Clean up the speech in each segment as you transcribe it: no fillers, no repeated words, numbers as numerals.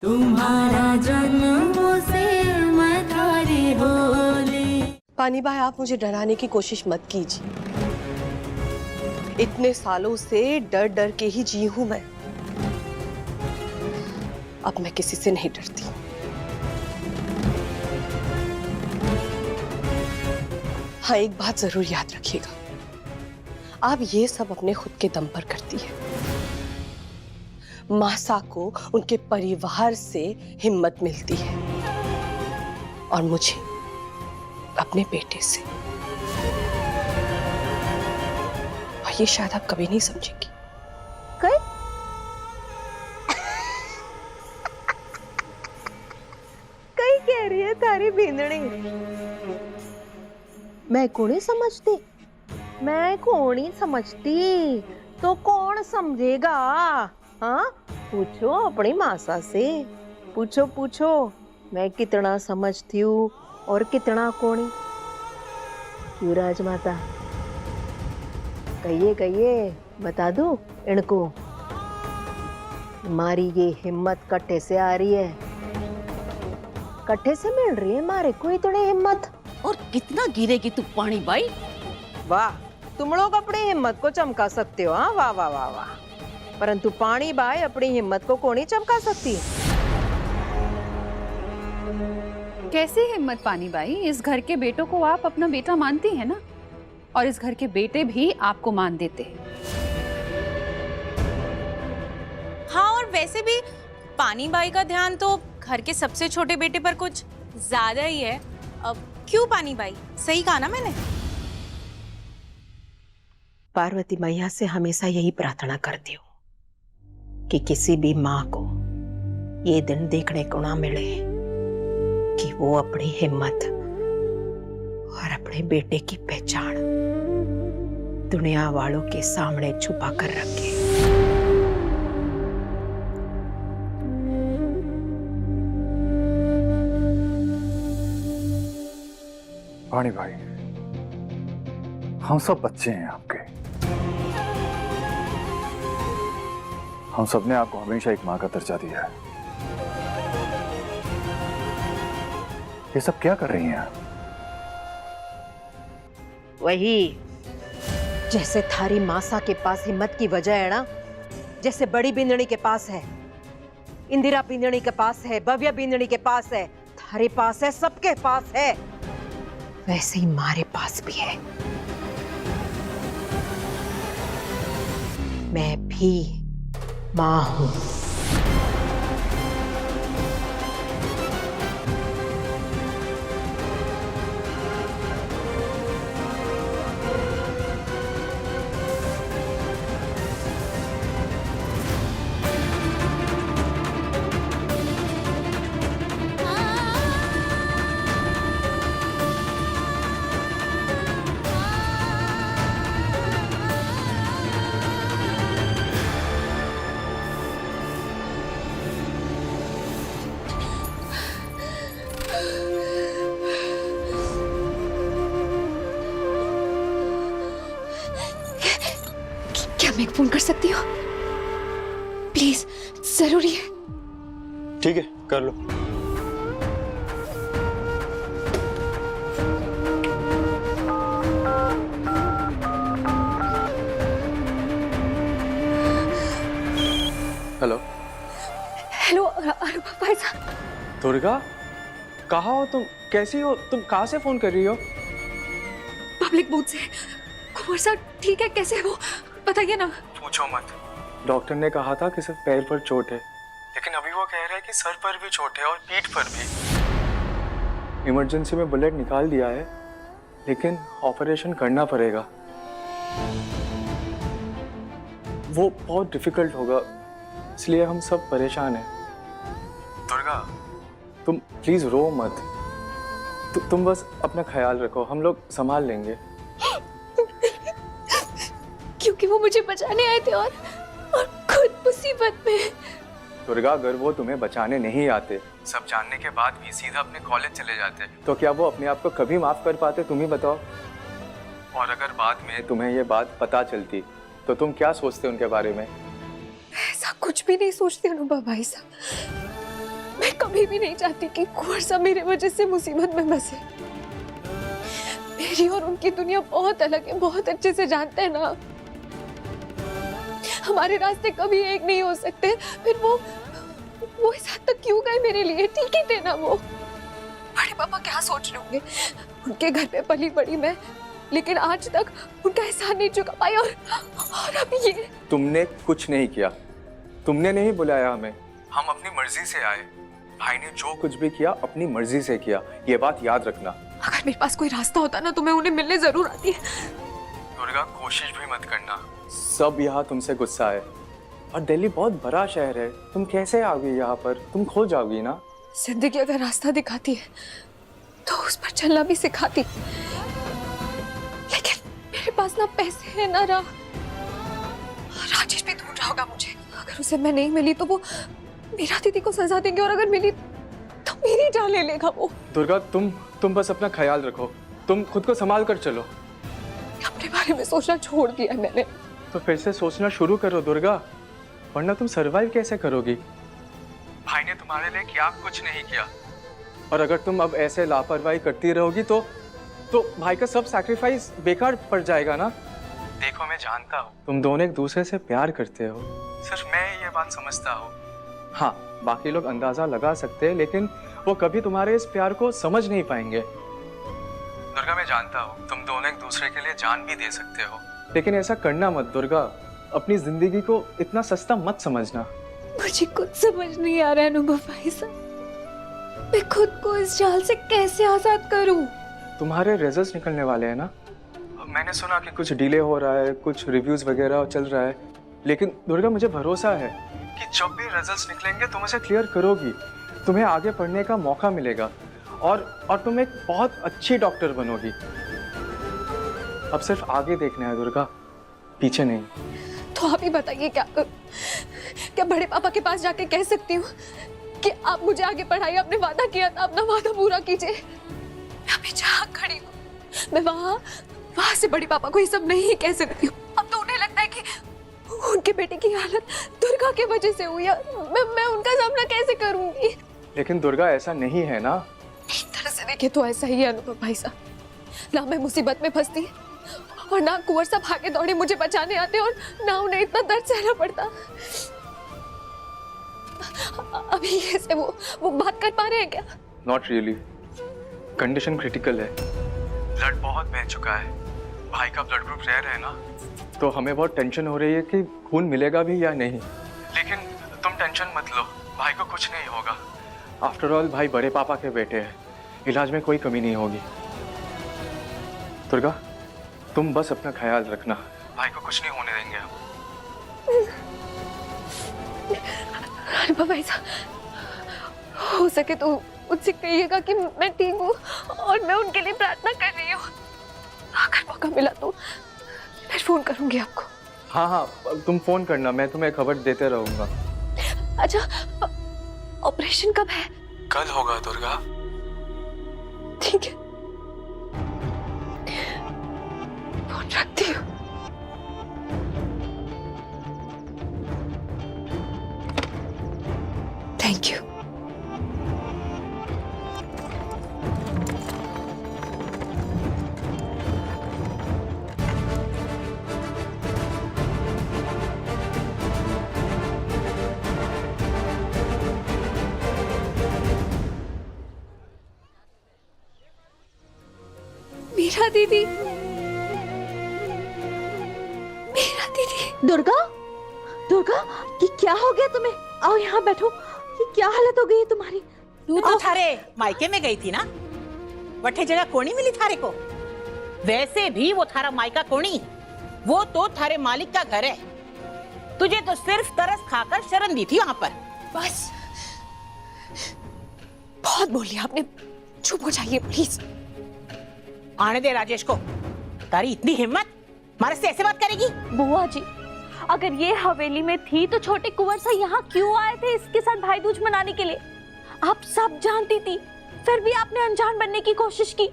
तुम्हारा जन्मों से मैं थारी होली। पानी भाई, आप मुझे डराने की कोशिश मत कीजिए। इतने सालों से डर डर के ही जी हूं मैं। अब मैं किसी से नहीं डरती। हाँ, एक बात जरूर याद रखिएगा, आप ये सब अपने खुद के दम पर करती है। मासा को उनके परिवार से हिम्मत मिलती है और मुझे अपने बेटे से। और ये शायद आप कभी नहीं समझेंगी। कई कई कह रही है थारी बींदड़ी। मैं को नहीं समझती, मैं को नहीं समझती तो कौन समझेगा? हाँ, पूछो अपनी मासा से, पूछो पूछो मैं कितना समझती हूँ और कितना कोणी। क्यों राजमाता, कहिए कहिए, बता दूं इनको। हमारी ये हिम्मत कट्ठे से आ रही है, कट्ठे से मिल रही है हमारे को इतनी हिम्मत। और कितना गिरेगी तू पानी बाई? वाह, तुम लोग अपनी हिम्मत को चमका सकते हो। हाँ, वाह वाह वाह वाह। परंतु पानी बाई अपनी हिम्मत को कौन ही चमका सकती? कैसी हिम्मत पानी बाई? इस घर के बेटों को आप अपना बेटा मानती हैं ना, और इस घर के बेटे भी आपको मान देते हैं। हाँ, और वैसे भी पानी बाई का ध्यान तो घर के सबसे छोटे बेटे पर कुछ ज्यादा ही है। अब क्यों पानी बाई? सही कहा ना मैंने? पार्वती मैया से हमेशा यही प्रार्थना करती हूँ कि किसी भी माँ को ये दिन देखने को ना मिले कि वो अपनी हिम्मत और अपने बेटे की पहचान दुनिया वालों के सामने छुपा कर रखे। पानी भाई, हम सब बच्चे हैं आपके। हम सब ने आपको हमेशा एक माँ का दर्जा दिया है। ये सब क्या कर रही हैं आप? वही, जैसे थारी मासा के पास हिम्मत की वजह है ना, जैसे बड़ी बिंदनी के पास है, इंदिरा बिंदनी के पास है, भव्या बिंदनी के पास है, थारे पास है, सबके पास है, वैसे ही हमारे पास भी है। मैं भी मां हूं। क्या मैं फोन कर सकती हूँ? प्लीज, जरूरी है। ठीक है, कर लो। हेलो हेलो भाई साहब। दुर्गा, कहाँ हो तुम? कैसी हो तुम? कहाँ से फोन कर रही हो? पब्लिक बूथ से। कुंवर साहब ठीक है? कैसे हो बताइए ना। पूछो मत। डॉक्टर ने कहा था कि सिर्फ पैर पर चोट है, लेकिन अभी वो कह रहा है कि सर पर भी चोट है और पीठ पर भी। इमरजेंसी में ब्लड निकाल दिया है, लेकिन ऑपरेशन करना पड़ेगा। वो बहुत डिफिकल्ट होगा, इसलिए हम सब परेशान हैं। दुर्गा, तुम प्लीज रो मत। तुम बस अपना ख्याल रखो, हम लोग संभाल लेंगे। क्योंकि वो मुझे बचाने आए थे और खुद मुसीबत में। दुर्गा, अगर वो तुम्हें बचाने नहीं आते, सब जानने के बाद भी सीधा अपने कॉलेज चले जाते, तो क्या वो अपने आप को कभी माफ कर पाते? तुम ही बताओ। और अगर बाद में तुम्हें ये बात पता चलती, तो तुम क्या सोचते उनके बारे में? ऐसा कुछ भी नहीं सोचती अनुभव भाई साहब। कभी भी नहीं चाहती कि कुंवर साहब मेरे वजह से मुसीबत में फंसे। मेरी और उनकी दुनिया बहुत अलग है, बहुत अच्छे से जानते हैं ना। हमारे रास्ते कभी एक नहीं हो सकते। फिर वो इस हद तक क्यों गए मेरे लिए? ठीक ही थे ना वो। बड़े पापा क्या सोच रहे होंगे? उनके घर पे पली बड़ी मैं, लेकिन आज तक उनका एहसान नहीं चुका पाई। और अब ये। तुमने कुछ नहीं किया, तुमने नहीं बुलाया हमें, हम अपनी मर्जी से आए। भाई ने जो कुछ भी किया अपनी मर्जी से किया, ये बात याद रखना। अगर मेरे पास कोई रास्ता होता ना तो मैं उन्हें मिलने जरूर आती। दुर्गा कोशिश भी मत करना, सब यहाँ तुमसे गुस्सा है। और दिल्ली बहुत बड़ा शहर है, तुम कैसे आओगी यहाँ पर? तुम खो जाओगी ना। जिंदगी अगर रास्ता दिखाती है तो उस पर चलना भी सिखाती, लेकिन मेरे पास ना पैसे है ना राह। राजेश भी ढूंढ रहा होगा मुझे। अगर उसे मैं नहीं मिली तो वो मीरा दीदी को सजा देंगे, और अगर मिली तो मेरी जान ले लेगा वो। दुर्गा तुम बस अपना ख्याल रखो, तुम खुद को संभाल कर चलो। अपने बारे में सोचना छोड़ दिया है मैंने। तो फिर से सोचना शुरू करो दुर्गा, वरना तुम सरवाइव कैसे करोगी? भाई ने तुम्हारे लिए क्या कुछ नहीं किया, और अगर तुम अब ऐसे लापरवाही करती रहोगी तो भाई का सब सैक्रिफाइस बेकार पड़ जाएगा ना। देखो मैं जानता हूँ तुम दोनों एक दूसरे से प्यार करते हो, सिर्फ मैं ये बात समझता हूँ। हाँ, बाकी लोग अंदाजा लगा सकते हैं, लेकिन वो कभी तुम्हारे इस प्यार को समझ नहीं पाएंगे। दुर्गा मैं जानता हूँ तुम दोनों एक दूसरे के लिए जान भी दे सकते हो, लेकिन ऐसा करना मत दुर्गा। अपनी जिंदगी को इतना सस्ता मत समझना। मुझे कुछ समझ नहीं आ रहा है अनुभव भाई साहब, मैं खुद को इस जाल से कैसे आजाद करूं? तुम्हारे रिजल्ट्स निकलने वाले हैं ना? मैंने सुना कि कुछ डिले हो रहा है, कुछ रिव्यूज वगैरह चल रहा है, लेकिन दुर्गा मुझे भरोसा है कि जब भी रिजल्ट्स निकलेंगे तुम इसे क्लियर करोगी, तुम्हें आगे पढ़ने का मौका मिलेगा, और तुम एक बहुत अच्छी डॉक्टर बनोगी। अब सिर्फ आगे देखना है दुर्गा, पीछे नहीं। तो आप ही बताइए क्या करूं? क्या बड़े पापा के पास जाके कह सकती हूँ कि आप मुझे आगे पढ़ाइए, आपने वादा किया था, अपना वादा पूरा कीजिए? मैं अभी जहाँ खड़ी हूँ, मैं वहां से बड़े पापा को ये सब नहीं कह सकती हूँ। अब तो उन्हें लगता है कि उनके बेटे की हालत दुर्गा की वजह से हुई है। मैं उनका सामना कैसे करूंगी? लेकिन दुर्गा ऐसा नहीं है ना। एक तरह से देखे तो ऐसा ही है अनुभव भाई साहब। ना मैं मुसीबत में फंसती, और ना कुंवर साहब भागे दौड़े मुझे बचाने आते, और ना उन्हें इतना दर्द सहना पड़ता। अभी ऐसे वो बात कर पा रहे हैं क्या? नॉट रियली, कंडीशन क्रिटिकल है, ब्लड बहुत बह चुका है, भाई का ब्लड ग्रुप रेयर है ना, तो हमें बहुत टेंशन हो रही है कि खून मिलेगा भी या नहीं। लेकिन तुम टेंशन मत लो, भाई को कुछ नहीं होगा। आफ्टर ऑल भाई बड़े पापा के बेटे हैं, इलाज में कोई कमी नहीं होगी। दुर्गा तुम बस अपना ख्याल रखना, भाई को कुछ नहीं होने देंगे हम। भाई साहब, हो सके तो मुझसे कहिएगा कि मैं ठीक हूँ और मैं उनके लिए प्रार्थना कर रही हूँ। अगर मौका मिला तो फिर फोन करूंगी आपको। हाँ, तुम फोन करना, मैं तुम्हें खबर देते रहूंगा। अच्छा, ऑपरेशन कब है? कल होगा दुर्गा। ठीक है, फोन रखती हूँ। Thank you. मीरा दीदी, मीरा दीदी। दुर्गा, दुर्गा, ये क्या हो गया तुम्हें? आओ यहाँ बैठो। ये क्या हालत हो गई है तुम्हारी? तू तो थारे मायके में गई थी ना, वठे जगह कोनी मिली थारे को। वैसे भी वो थारा मायका कोनी, वो तो थारे मालिक का घर है। तुझे तो सिर्फ तरस खाकर शरण दी थी वहां पर। बस, बहुत बोल लिया आपने, चुप हो जाइए प्लीज। आने दे राजेश को। तारी इतनी हिम्मत, हमारे से ऐसे बात करेगी? बुआ जी, अगर ये हवेली में थी तो छोटे कुंवर साहब यहाँ क्यों आए थे इसके साथ भाई दूज मनाने के लिए? आप सब जानती थी, फिर भी आपने अनजान बनने की कोशिश की।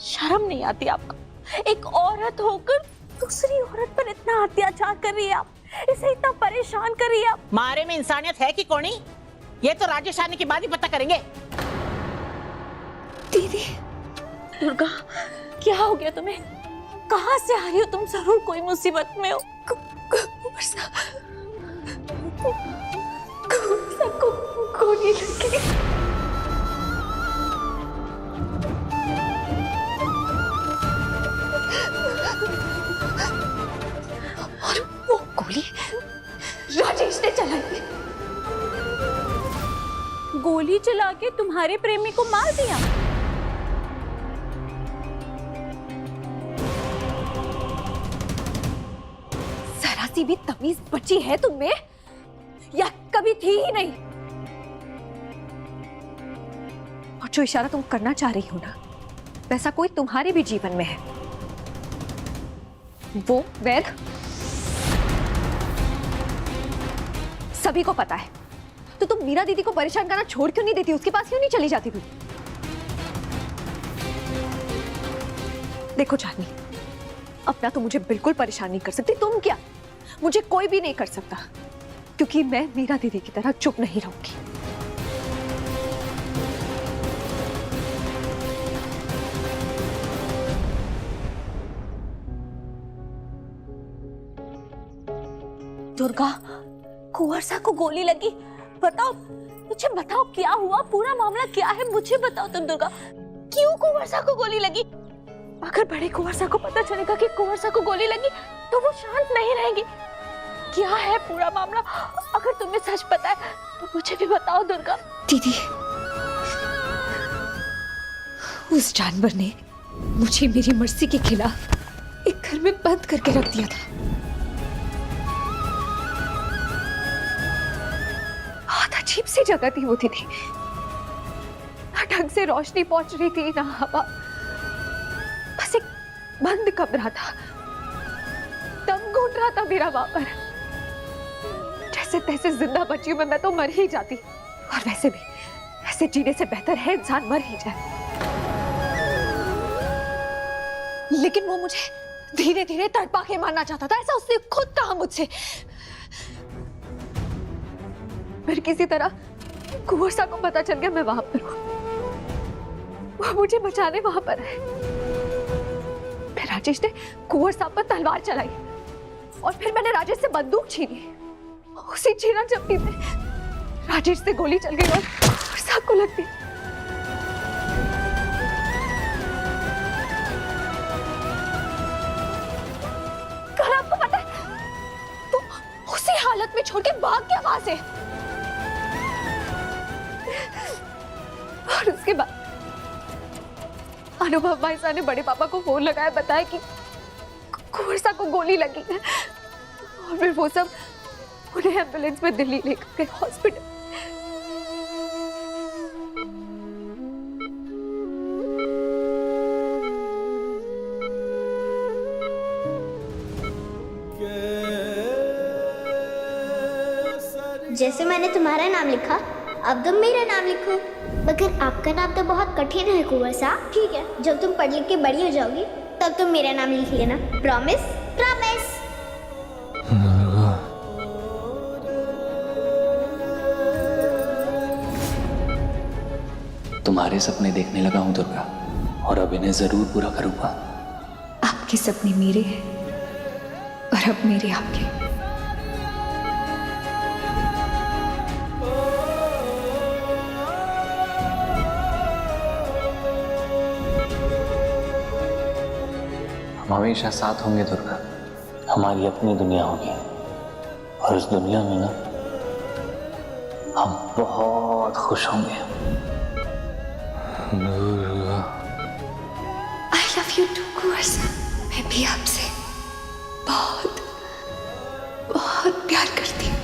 शर्म नहीं आती आपको? एक औरत होकर दूसरी औरत पर इतना अत्याचार कर रही है आप, इसे इतना परेशान कर रही है आप। मारे में इंसानियत है कि कोनी? ये तो राजेश आने के बाद ही पता करेंगे। दीदी, दुर्गा, क्या हो गया तुम्हें? कहाँ से आ रही हो तुम? जरूर कोई मुसीबत में हो। कुंवरसा को गोली लगी। और वो गोली राजेश ने चलाई। गोली चला के तुम्हारे प्रेमी को मार दिया? जरा सी भी तमीज बची है तुम में या कभी थी ही नहीं? और जो इशारा तुम करना चाह रही हो ना, वैसा कोई तुम्हारे भी जीवन में है। वो वैद सभी को पता है। तो तुम मीरा दीदी को परेशान करना छोड़ क्यों नहीं देती? उसके पास क्यों नहीं चली जाती तुम? देखो चांदनी, अपना तो मुझे बिल्कुल परेशान नहीं कर सकती। तुम क्या, मुझे कोई भी नहीं कर सकता, क्योंकि मैं मीरा दीदी की तरह चुप नहीं रहूंगी। दुर्गा, कुंवरसा को गोली लगी। बताओ, मुझे बताओ क्या हुआ? पूरा मामला क्या है? मुझे बताओ तुम दुर्गा, क्यों कुंवरसा को गोली लगी? अगर बड़े कुंवरसा को पता चलेगा कि कुंवरसा को गोली लगी तो वो शांत नहीं रहेंगे। क्या है पूरा मामला? अगर तुम्हें सच पता है तो मुझे भी बताओ दुर्गा। दीदी, उस जानवर ने मुझे मेरी मर्जी के खिलाफ एक घर में बंद करके रख दिया था। बहुत अजीब सी जगह थी वो दीदी। ना ढंग से रोशनी पहुंच रही थी, ना हवा, बस एक बंद कमरा था। दम घुट रहा था मेरा वहां पर। जैसे तैसे जिंदा बची हूं मैं तो मर ही जाती। और वैसे भी ऐसे जीने से बेहतर है इंसान मर ही जाए। लेकिन वो मुझे धीरे धीरे तड़पा के मारना चाहता था, ऐसा उसने खुद कहा मुझसे। फिर किसी तरह कुंवरसा को पता चल गया मैं वहां पर हूं। वो मुझे बचाने वहां पर है। फिर राजेश ने कुंवरसा पर तलवार चलाई और फिर मैंने राजेश से बंदूक छीनी। उसी छीना झपटी में राजेश से गोली चल गई और कुंवरसा को लग गई। कल आपको पता है तो उसी हालत में छोड़ के भाग गया वहां से। और उसके बाद अनुभव भाई साहब ने बड़े पापा को फोन लगाया, बताया कि कुंवरसा को गोली लगी है। और फिर वो सब उन्हें एम्बुलेंस में दिल्ली लेकर गए हॉस्पिटल। जैसे मैंने तुम्हारा नाम लिखा, अब तुम मेरा नाम लिखो। मगर आपका नाम तो बहुत कठिन है कुंवरसा। ठीक है, जब तुम पढ़ लिख के बड़ी हो जाओगी तब तुम मेरा नाम लिख लेना। प्रॉमिस? प्रॉमिस। तुम्हारे सपने देखने लगा हूं दुर्गा, और अब इन्हें जरूर पूरा करूंगा। आपके सपने मेरे हैं और अब मेरे आपके। हम हमेशा साथ होंगे दुर्गा। हमारी अपनी दुनिया होगी और उस दुनिया में ना हम बहुत खुश होंगे। I love you too, कुंवरसा। मैं भी आपसे बहुत बहुत प्यार करती हूँ।